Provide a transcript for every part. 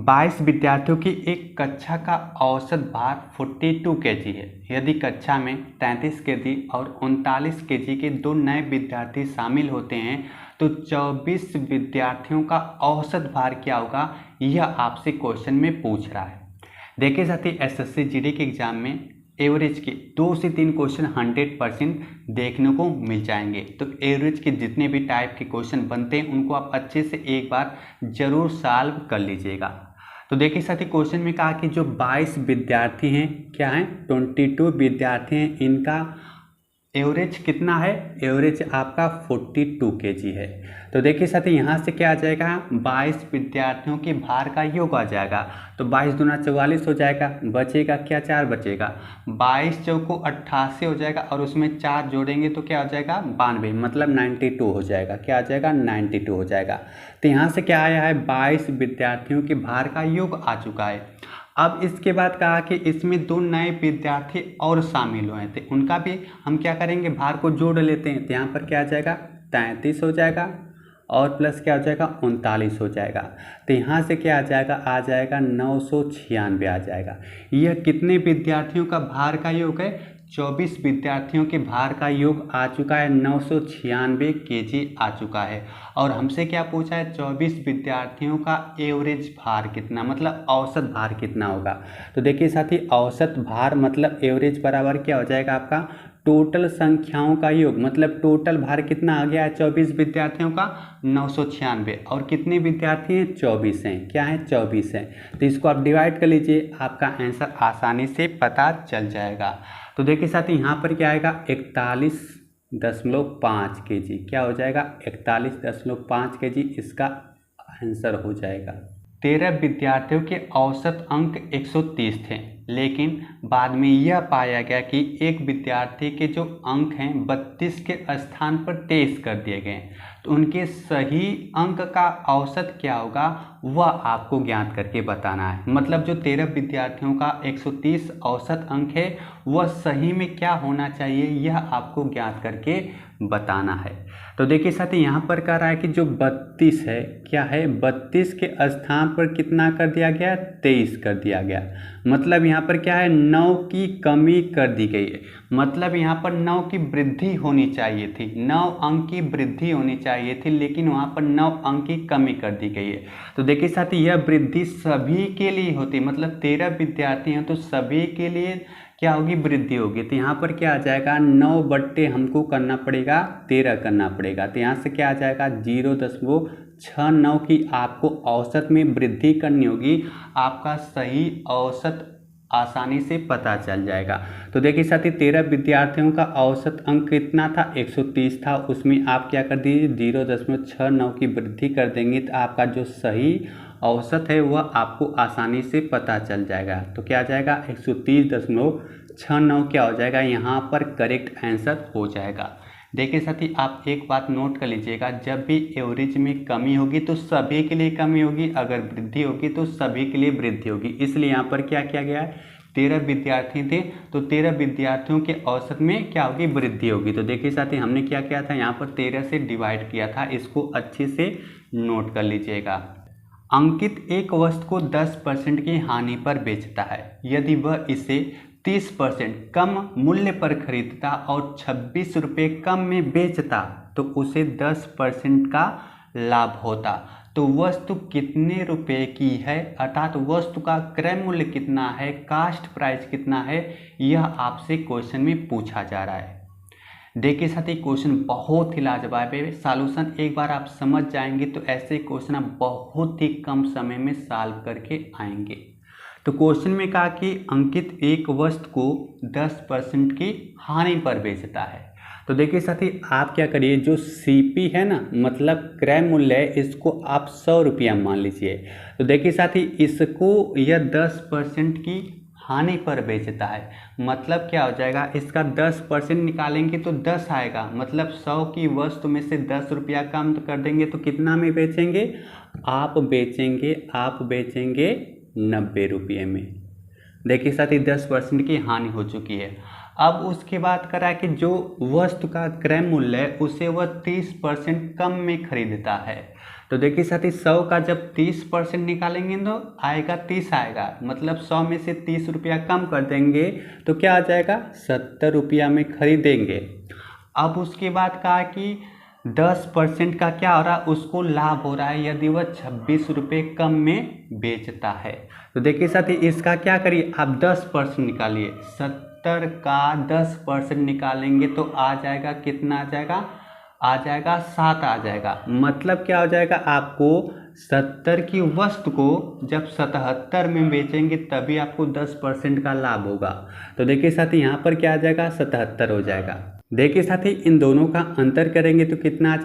22 विद्यार्थियों की एक कक्षा का औसत भार 42 केजी है। यदि कक्षा में 33 केजी और 39 केजी के दो नए विद्यार्थी शामिल होते हैं तो 24 विद्यार्थियों का औसत भार क्या होगा, यह आपसे क्वेश्चन में पूछ रहा है। देखिए साथी, एसएससी जीडी के एग्जाम में एवरेज के 2 से 3 क्वेश्चन 100% देखने को मिल जाएंगे। तो एवरेज के जितने भी टाइप के क्वेश्चन बनते हैं उनको आप अच्छे से एक बार जरूर सॉल्व कर लीजिएगा। तो देखिए साथी, क्वेश्चन में कहा कि जो 22 विद्यार्थी हैं, क्या हैं, 22 विद्यार्थी हैं, इनका एवरेज कितना है, एवरेज आपका 42 केजी है। तो देखिए साथी, यहाँ से क्या आ जाएगा, 22 विद्यार्थियों के भार का योग आ जाएगा। तो 22 दूना 44 हो जाएगा, बचेगा क्या, 4 बचेगा, 22 चौको 88 हो जाएगा और उसमें 4 जोड़ेंगे तो क्या हो जाएगा, 92, मतलब 92 हो जाएगा। क्या आ जाएगा, 92 हो जाएगा। तो यहाँ से क्या आया है, 22 विद्यार्थियों के भार का योग आ चुका है। अब इसके बाद कहा कि इसमें 2 नए विद्यार्थी और शामिल हुए थे, उनका भी हम क्या करेंगे, भार को जोड़ लेते हैं। तो यहाँ पर क्या आ जाएगा, 33 हो जाएगा और प्लस क्या हो जाएगा, 39 हो जाएगा। तो यहाँ से क्या आ जाएगा 996 आ जाएगा। यह कितने विद्यार्थियों का भार का योग है, 24 विद्यार्थियों के भार का योग आ चुका है, 996 केजी आ चुका है। और हमसे क्या पूछा है, 24 विद्यार्थियों का एवरेज भार कितना, मतलब औसत भार कितना होगा। तो देखिए साथी, औसत भार मतलब एवरेज बराबर क्या हो जाएगा आपका, टोटल संख्याओं का योग, मतलब टोटल भार कितना आ गया है 24 विद्यार्थियों का, 996, और कितने विद्यार्थी हैं, 24 हैं, क्या है, 24 हैं। तो इसको आप डिवाइड कर लीजिए, आपका आंसर आसानी से पता चल जाएगा। तो देखिए साथी, यहाँ पर क्या आएगा, 41.5 केजी, क्या हो जाएगा, 41.5 केजी इसका आंसर हो जाएगा। 13 विद्यार्थियों के औसत अंक 130 थे, लेकिन बाद में यह पाया गया कि एक विद्यार्थी के जो अंक हैं 32 के स्थान पर 23 कर दिए गए। तो उनके सही अंक का औसत क्या होगा, वह आपको ज्ञात करके बताना है। मतलब जो 13 विद्यार्थियों का 130 औसत अंक है वह सही में क्या होना चाहिए, यह आपको ज्ञात करके बताना है। तो देखिए साथी, यहाँ पर कह रहा है कि जो 32 है, क्या है, 32 के स्थान पर कितना कर दिया गया, 23 कर दिया गया। मतलब यहाँ पर क्या है, 9 की कमी कर दी गई है। मतलब यहाँ पर 9 की वृद्धि होनी चाहिए थी, 9 अंक की वृद्धि होनी चाहिए थी, लेकिन वहाँ पर 9 अंक की कमी कर दी गई है। तो देखिए साथी, यह वृद्धि सभी के लिए होती, मतलब 13 विद्यार्थी हैं तो सभी के लिए क्या होगी, वृद्धि होगी। तो यहाँ पर क्या आ जाएगा, 9 बट्टे हमको करना पड़ेगा 13 करना पड़ेगा। तो यहाँ से क्या आ जाएगा, 0.69 की आपको औसत में वृद्धि करनी होगी, आपका सही औसत आसानी से पता चल जाएगा। तो देखिए साथी, 13 विद्यार्थियों का औसत अंक कितना था, 130 था, उसमें आप क्या कर दीजिए, 0.69 की वृद्धि कर देंगे तो आपका जो सही औसत है वह आपको आसानी से पता चल जाएगा। तो क्या आ जाएगा, 130.69 क्या हो जाएगा, यहाँ पर करेक्ट आंसर हो जाएगा। देखिए साथी, आप एक बात नोट कर लीजिएगा, जब भी एवरेज में कमी होगी तो सभी के लिए कमी होगी, अगर वृद्धि होगी तो सभी के लिए वृद्धि होगी। इसलिए यहाँ पर क्या किया गया है, 13 विद्यार्थी थे तो 13 विद्यार्थियों के औसत में क्या होगी, वृद्धि होगी। तो देखिए साथी, हमने क्या किया था, यहाँ पर 13 से डिवाइड किया था, इसको अच्छे से नोट कर लीजिएगा। अंकित एक वस्तु को 10% की हानि पर बेचता है। यदि वह इसे 30% कम मूल्य पर खरीदता और 26 रुपये कम में बेचता तो उसे 10% का लाभ होता। तो वस्तु कितने रुपए की है, अर्थात वस्तु का क्रय मूल्य कितना है, कास्ट प्राइस कितना है, यह आपसे क्वेश्चन में पूछा जा रहा है। देखिए साथी, क्वेश्चन बहुत ही लाजवाब है, सॉल्यूशन एक बार आप समझ जाएंगे तो ऐसे क्वेश्चन आप बहुत ही कम समय में सॉल्व करके आएंगे। तो क्वेश्चन में कहा कि अंकित एक वस्तु को 10% की हानि पर बेचता है। तो देखिए साथी, आप क्या करिए, जो सीपी है ना, मतलब क्रय मूल्य है, इसको आप 100 रुपया मान लीजिए। तो देखिए साथी, इसको यह 10% की हानि पर बेचता है, मतलब क्या हो जाएगा, इसका 10% निकालेंगे तो 10 आएगा, मतलब 100 की वस्तु में से 10 रुपया कम कर देंगे तो कितना में बेचेंगे, आप बेचेंगे 90 रुपये में। देखिए साथी, 10% की हानि हो चुकी है। अब उसके बाद करा कि जो वस्तु का क्रय मूल्य है उसे वह 30% कम में खरीदता है। तो देखिए साथी 100 का जब 30% निकालेंगे तो आएगा 30 आएगा, मतलब 100 में से 30 रुपया कम कर देंगे तो क्या आ जाएगा 70 रुपया में खरीदेंगे। अब उसके बाद कहा कि 10% का क्या हो रहा है, उसको लाभ हो रहा है यदि वह 26 रुपये कम में बेचता है। तो देखिए साथी इसका क्या करिए, आप 10% निकालिए, 70 का 10% निकालेंगे तो आ जाएगा कितना आ जाएगा 7 आ जाएगा। मतलब क्या हो जाएगा, आपको 70 की वस्तु को जब 77 में बेचेंगे तभी आपको 10% का लाभ होगा। तो देखिए साथी यहाँ पर क्या आ जाएगा 77 हो जाएगा। देखिए साथी इन दोनों का अंतर करेंगे तो कितना आ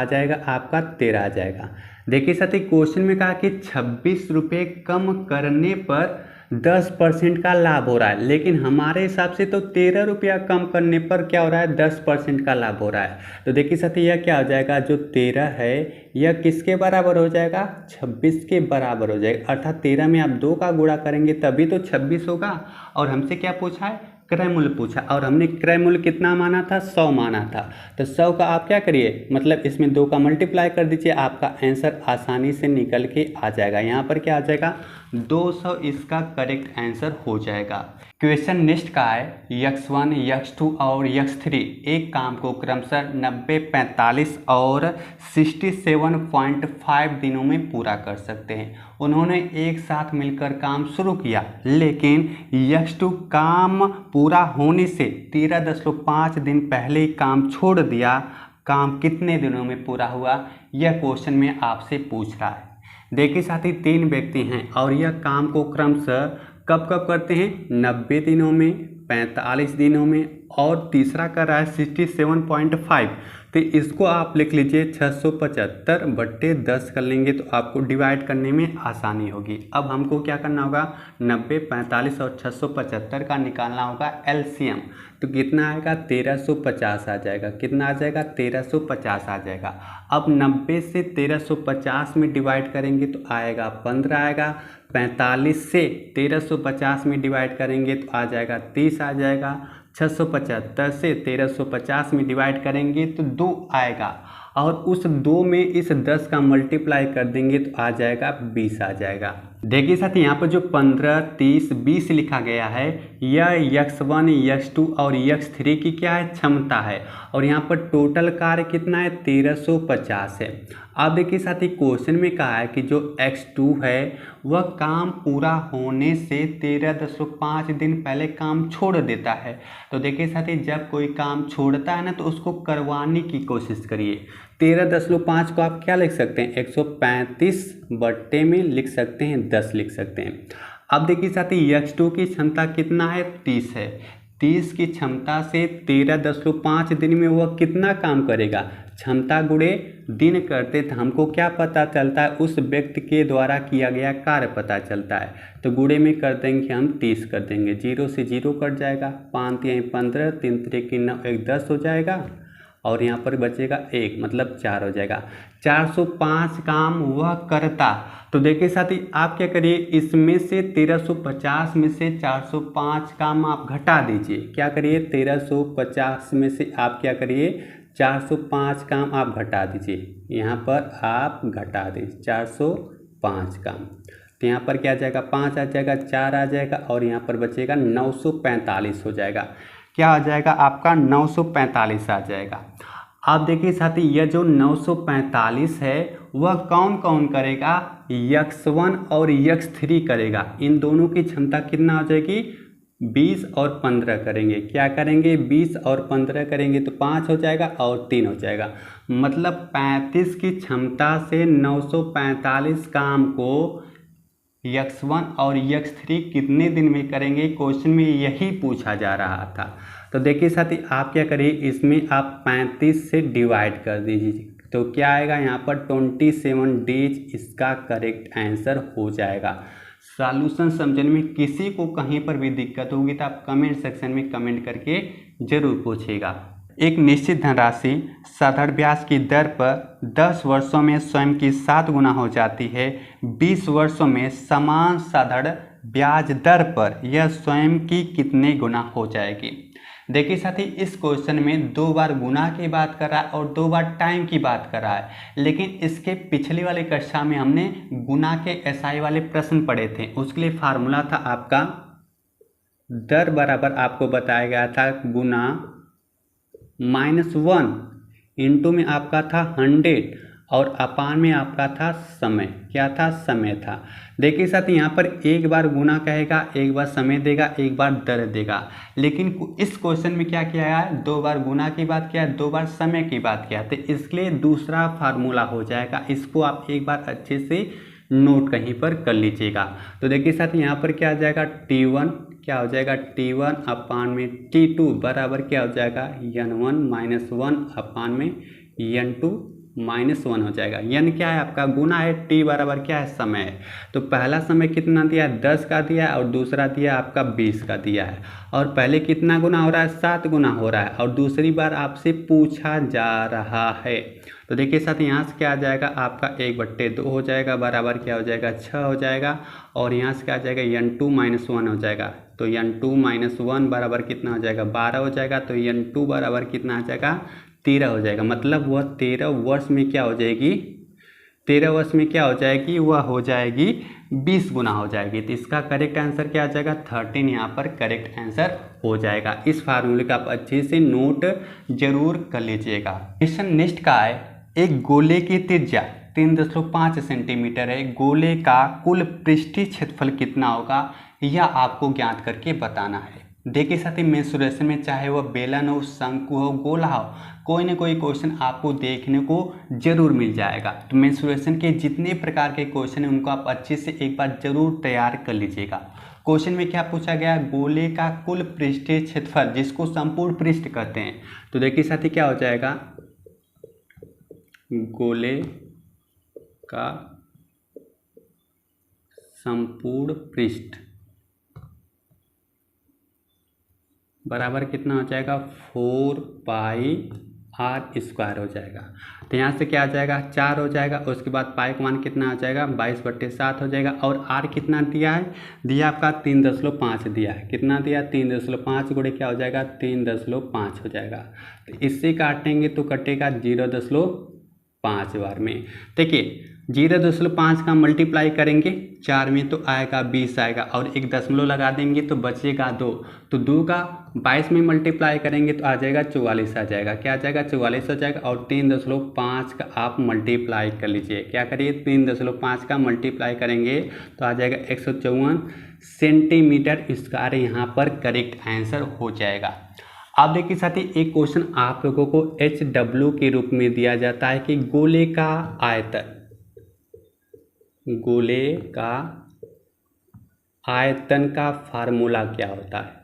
जाएगा आपका 13 आ जाएगा। देखिए साथी क्वेश्चन में कहा कि 26 रुपये कम करने पर 10% का लाभ हो रहा है, लेकिन हमारे हिसाब से तो 13 रुपया कम करने पर क्या हो रहा है 10% का लाभ हो रहा है। तो देखिए साथी यह क्या हो जाएगा, जो 13 है यह किसके बराबर हो जाएगा 26 के बराबर हो जाएगा, अर्थात 13 में आप 2 का गुणा करेंगे तभी तो 26 होगा। और हमसे क्या पूछा है, क्रय मूल्य पूछा, और हमने क्रय मूल्य कितना माना था 100 माना था। तो 100 का आप क्या करिए, मतलब इसमें 2 का मल्टीप्लाई कर दीजिए, आपका आंसर आसानी से निकल के आ जाएगा। यहाँ पर क्या आ जाएगा 200 इसका करेक्ट आंसर हो जाएगा। क्वेश्चन नेक्स्ट का है x1 x2 और x3 एक काम को क्रमशः 90, 45 और 67.5 दिनों में पूरा कर सकते हैं। उन्होंने एक साथ मिलकर काम शुरू किया, लेकिन x2 काम पूरा होने से 13.5 दिन पहले ही काम छोड़ दिया। काम कितने दिनों में पूरा हुआ, यह क्वेश्चन में आपसे पूछ रहा है। देखिए साथी 3 व्यक्ति हैं और यह काम को क्रमशः कब कब करते हैं, 90 दिनों में, 45 दिनों में, और तीसरा कर रहा है 67.5। तो इसको आप लिख लीजिए 675/10 कर लेंगे तो आपको डिवाइड करने में आसानी होगी। अब हमको क्या करना होगा, 90, 45 और 675 का निकालना होगा एलसीएम। तो कितना आएगा 1350 आ जाएगा। कितना आ जाएगा 1350 आ जाएगा। अब 90 से 1350 में डिवाइड करेंगे तो आएगा 15 आएगा। 45 से 1350 में डिवाइड करेंगे तो आ जाएगा 30 आ जाएगा। 675 से 1350 में डिवाइड करेंगे तो 2 आएगा, और उस 2 में इस 10 का मल्टीप्लाई कर देंगे तो आ जाएगा 20 आ जाएगा। देखिए साथी यहाँ पर जो 15, 30, 20 लिखा गया है यह x1, x2 और x3 की क्या है क्षमता है, और यहाँ पर टोटल कार्य कितना है 1350 है। अब देखिए साथी क्वेश्चन में कहा है कि जो x2 है वह काम पूरा होने से 13.5 दिन पहले काम छोड़ देता है। तो देखिए साथी जब कोई काम छोड़ता है ना तो उसको करवाने की कोशिश करिए। 13.5 को आप क्या लिख सकते हैं 135 बट्टे में लिख सकते हैं 10 लिख सकते हैं। अब देखिए साथी x2 की क्षमता कितना है 30 है। 30 की क्षमता से 13.5 दिन में वह कितना काम करेगा, क्षमता गुणे दिन करते तो हमको क्या पता चलता है, उस व्यक्ति के द्वारा किया गया कार्य पता चलता है। तो गुणे में कर देंगे हम 30 कर देंगे, 0 से 0 कट जाएगा, 5 3 15, 3 3 9 1 10 हो जाएगा, और यहाँ पर बचेगा 1 मतलब 4 हो जाएगा। 405 काम वह करता। तो देखिए साथी आप क्या करिए, इसमें से 1350 में से 405 काम आप घटा दीजिए। क्या करिए 1350 में से आप क्या करिए 405 काम आप घटा दीजिए। यहाँ पर आप घटा दीजिए 405 काम, तो यहाँ पर क्या आ जाएगा 5 आ जाएगा, 4 आ जाएगा, और यहाँ पर बचेगा 945 हो जाएगा। क्या आ जाएगा आपका 945 आ जाएगा। अब देखिए साथी यह जो 945 है वह कौन कौन करेगा, x1 और x3 करेगा। इन दोनों की क्षमता कितना हो जाएगी 20 और 15 करेंगे। क्या करेंगे 20 और 15 करेंगे तो 5 हो जाएगा और 3 हो जाएगा, मतलब 35 की क्षमता से 945 काम को x1 और x3 कितने दिन में करेंगे, क्वेश्चन में यही पूछा जा रहा था। तो देखिए साथी आप क्या करिए, इसमें आप 35 से डिवाइड कर दीजिए तो क्या आएगा यहाँ पर 27 डेज इसका करेक्ट आंसर हो जाएगा। सॉल्यूशन समझने में किसी को कहीं पर भी दिक्कत होगी तो आप कमेंट सेक्शन में कमेंट करके जरूर पूछिएगा। एक निश्चित धनराशि साधारण ब्याज की दर पर 10 वर्षों में स्वयं की 7 गुना हो जाती है। 20 वर्षों में समान साधारण ब्याज दर पर यह स्वयं की कितने गुना हो जाएगी। देखिए साथी, इस क्वेश्चन में 2 बार गुना की बात कर रहा है और 2 बार टाइम की बात कर रहा है, लेकिन इसके पिछली वाली कक्षा में हमने गुना के एसआई वाले प्रश्न पढ़े थे। उसके लिए फार्मूला था आपका दर बराबर आपको बताया गया था गुना -1 इंटू में आपका था 100 और अपान में आपका था समय। क्या था? समय था। देखिए साथ यहाँ पर एक बार गुना कहेगा, एक बार समय देगा, एक बार दर देगा, लेकिन इस क्वेश्चन में क्या किया है? 2 बार गुना की बात किया है, 2 बार समय की बात किया है, तो इसके लिए दूसरा फार्मूला हो जाएगा। इसको आप एक बार अच्छे से नोट कहीं पर कर लीजिएगा। तो देखिए साथ यहाँ पर क्या आ जाएगा? T1 क्या हो जाएगा? T1 अपान में T2 बराबर क्या हो जाएगा? N1 -1 अपान में N2 -1 हो जाएगा। N क्या है आपका? गुना है, T बराबर क्या है? समय है। तो पहला समय कितना दिया है? 10 का दिया है और दूसरा दिया आपका 20 का दिया है। और पहले कितना गुना हो रहा है? 7 गुना हो रहा है और दूसरी बार आपसे पूछा जा रहा है। तो देखिए साथ यहाँ से क्या आ जाएगा? आपका 1/2 हो जाएगा बराबर क्या हो जाएगा? 6 हो जाएगा। और यहाँ से क्या आ जाएगा? N2 -1 हो जाएगा। तो N2 -1 बराबर कितना हो जाएगा? 12 हो जाएगा। तो N2 बराबर कितना आ जाएगा? 13 हो जाएगा। मतलब वह 13 वर्ष में क्या हो जाएगी? 13 वर्ष में क्या हो जाएगी? वह हो जाएगी 20 गुना हो जाएगी। तो इसका करेक्ट आंसर क्या आ जाएगा? 13 यहाँ पर करेक्ट आंसर हो जाएगा। इस फार्मूले का आप अच्छे से नोट जरूर कर लीजिएगा। क्वेश्चन नेक्स्ट का है, एक गोले की त्रिज्या 3.5 सेंटीमीटर है। गोले का कुल पृष्ठीय क्षेत्रफल कितना होगा, यह आपको ज्ञात करके बताना है। देखिए साथी, मेंसुरेशन में चाहे वह बेलन हो, शंकु हो, गोला हो, कोई ना कोई क्वेश्चन आपको देखने को जरूर मिल जाएगा। तो मेंसुरेशन के जितने प्रकार के क्वेश्चन हैं उनको आप अच्छे से एक बार जरूर तैयार कर लीजिएगा। क्वेश्चन में क्या पूछा गया? गोले का कुल पृष्ठीय क्षेत्रफल, जिसको संपूर्ण पृष्ठ कहते हैं। तो देखिए साथी क्या हो जाएगा? गोले का संपूर्ण पृष्ठ बराबर कितना हो जाएगा? 4πr² हो जाएगा। तो यहाँ से क्या आ जाएगा? 4 हो जाएगा। उसके बाद पाई का मान कितना आ जाएगा? 22/7 हो जाएगा। और आर कितना दिया है? दिया आपका 3.5 दिया है। कितना दिया? 3.5 गुणे क्या हो जाएगा? 3.5 हो जाएगा। तो इससे काटेंगे तो कटेगा 0.5 बार में। देखिए 0.5 का मल्टीप्लाई करेंगे 4 में तो आएगा 20 आएगा, और एक दशमलव लगा देंगे तो बचेगा 2। तो 2 का 22 में मल्टीप्लाई करेंगे तो आ जाएगा 44 आ जाएगा। क्या आ जाएगा? 44 हो जाएगा। और 3.5 का आप मल्टीप्लाई कर लीजिए। क्या करिए? 3.5 का मल्टीप्लाई करेंगे तो आ जाएगा 154 सेंटीमीटर स्क्वायर यहाँ पर करेक्ट आंसर हो जाएगा। आप देखिए साथी, एक क्वेश्चन आप लोगों को HW के रूप में दिया जाता है कि गोले का आयतन, गोले का आयतन का फार्मूला क्या होता है?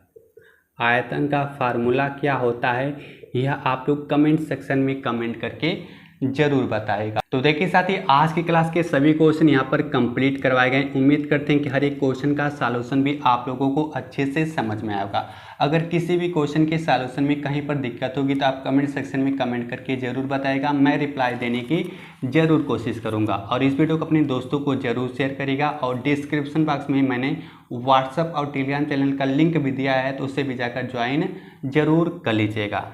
आयतन का फार्मूला क्या होता है, यह आप लोग कमेंट सेक्शन में कमेंट करके जरूर बताएगा। तो देखिए साथी, आज की क्लास के सभी क्वेश्चन यहाँ पर कंप्लीट करवाए गए। उम्मीद करते हैं कि हर एक क्वेश्चन का सॉल्यूशन भी आप लोगों को अच्छे से समझ में आएगा। अगर किसी भी क्वेश्चन के सॉल्यूशन में कहीं पर दिक्कत होगी तो आप कमेंट सेक्शन में कमेंट करके जरूर बताएगा। मैं रिप्लाई देने की जरूर कोशिश करूँगा। और इस वीडियो को अपने दोस्तों को जरूर शेयर करिएगा। और डिस्क्रिप्शन बॉक्स में मैंने व्हाट्सएप और टेलीग्राम चैनल का लिंक भी दिया है, तो उससे भी जाकर ज्वाइन जरूर कर लीजिएगा।